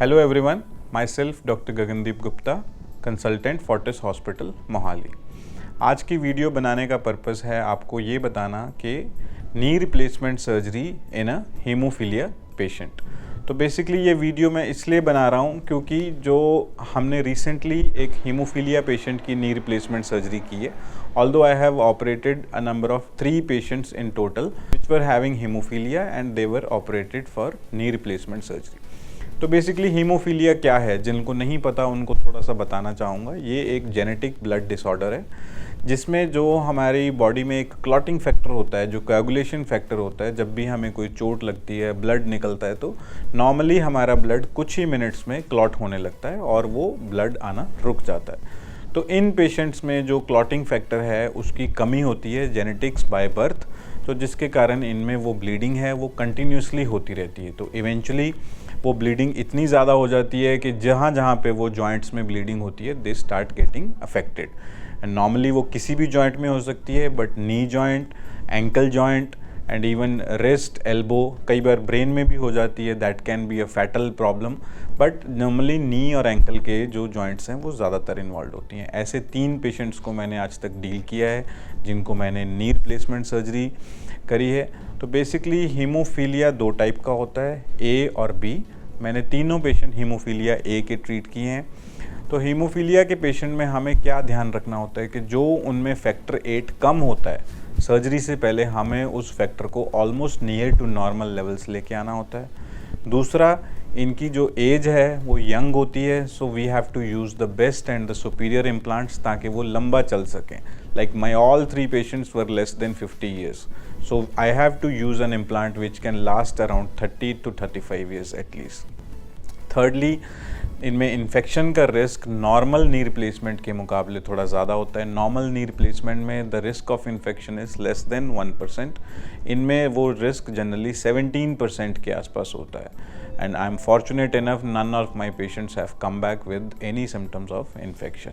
Hello everyone, my self doctor Gagandeep Gupta, consultant Fortis hospital Mohali. आज की video बनाने का पर्पस है आपको ये बताना कि knee replacement surgery in a haemophilia patient. तो बेसिकली ये वीडियो मैं इसलिए बना रहा हूँ क्योंकि जो हमने रिसेंटली एक हीमोफीलिया पेशेंट की नी रिप्लेसमेंट सर्जरी की है। Although I have operated a number of 3 patients in total which were having haemophilia and they were operated for knee replacement surgery. तो बेसिकली हीमोफीलिया क्या है, जिनको नहीं पता उनको थोड़ा सा बताना चाहूँगा। ये एक जेनेटिक ब्लड डिसऑर्डर है जिसमें जो हमारी बॉडी में एक क्लॉटिंग फैक्टर होता है, जो कोएगुलेशन फैक्टर होता है। जब भी हमें कोई चोट लगती है, ब्लड निकलता है, तो नॉर्मली हमारा ब्लड कुछ ही मिनट्स में क्लॉट होने लगता है और वो ब्लड आना रुक जाता है। तो इन पेशेंट्स में जो क्लॉटिंग फैक्टर है उसकी कमी होती है जेनेटिक्स बाय बर्थ, तो जिसके कारण इनमें वो ब्लीडिंग है वो कंटिन्यूसली होती रहती है। तो इवेंचुअली वो ब्लीडिंग इतनी ज़्यादा हो जाती है कि जहाँ जहाँ पे वो जॉइंट्स में ब्लीडिंग होती है they start getting affected. And normally वो किसी भी जॉइंट में हो सकती है, but knee joint, ankle joint and even wrist, elbow, कई बार ब्रेन में भी हो जाती है। That can be a fatal problem, but normally knee और एंकल के जो जॉइंट्स हैं वो ज़्यादातर इन्वॉल्व होती हैं। ऐसे 3 पेशेंट्स को मैंने आज तक डील किया है जिनको मैंने नी रिप्लेसमेंट सर्जरी करी है। तो बेसिकली हीमोफीलिया 2 टाइप का होता है, ए और बी। मैंने तीनों पेशेंट हीमोफीलिया ए के ट्रीट किए हैं। तो हीमोफीलिया के पेशेंट में हमें क्या ध्यान रखना होता है कि जो उनमें फैक्टर 8 कम होता है, सर्जरी से पहले हमें उस फैक्टर को almost near to normal levels लेके आना होता है। दूसरा, इनकी जो एज है वो यंग होती है, so we have to use the best and the superior implants ताकि वो लंबा चल सकें। Like my all 3 patients were less than 50 years, so I have to use an implant which can last around 30 to 35 years at least. Thirdly, इनमें infection का risk normal knee replacement के मुकाबले थोड़ा ज़्यादा होता है। नॉर्मल नी रिप्लेसमेंट में the risk of infection is less than 1%। इनमें वो रिस्क जनरली 17% के आसपास होता है। And I am fortunate enough none of my patients have come back with any symptoms of infection.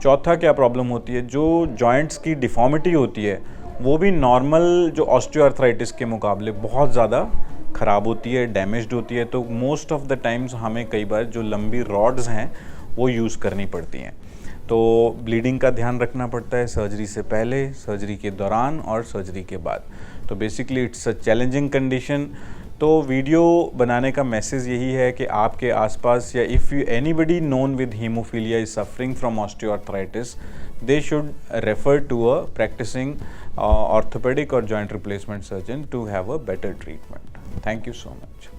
चौथा क्या प्रॉब्लम होती है, जो जॉइंट्स की डिफॉर्मिटी होती है वो भी नॉर्मल जो ऑस्टियोआर्थराइटिस के मुकाबले बहुत ज़्यादा ख़राब होती है, डैमेज्ड होती है। तो मोस्ट ऑफ द टाइम्स हमें कई बार जो लंबी रॉड्स हैं वो यूज़ करनी पड़ती हैं। तो ब्लीडिंग का ध्यान रखना पड़ता है सर्जरी से पहले, सर्जरी के दौरान और सर्जरी के बाद। तो basically it's a challenging condition. तो वीडियो बनाने का मैसेज यही है कि आपके आसपास या if you anybody known with haemophilia is suffering from osteoarthritis, they should refer to a practicing orthopedic or joint replacement surgeon to have a better treatment. Thank you so much.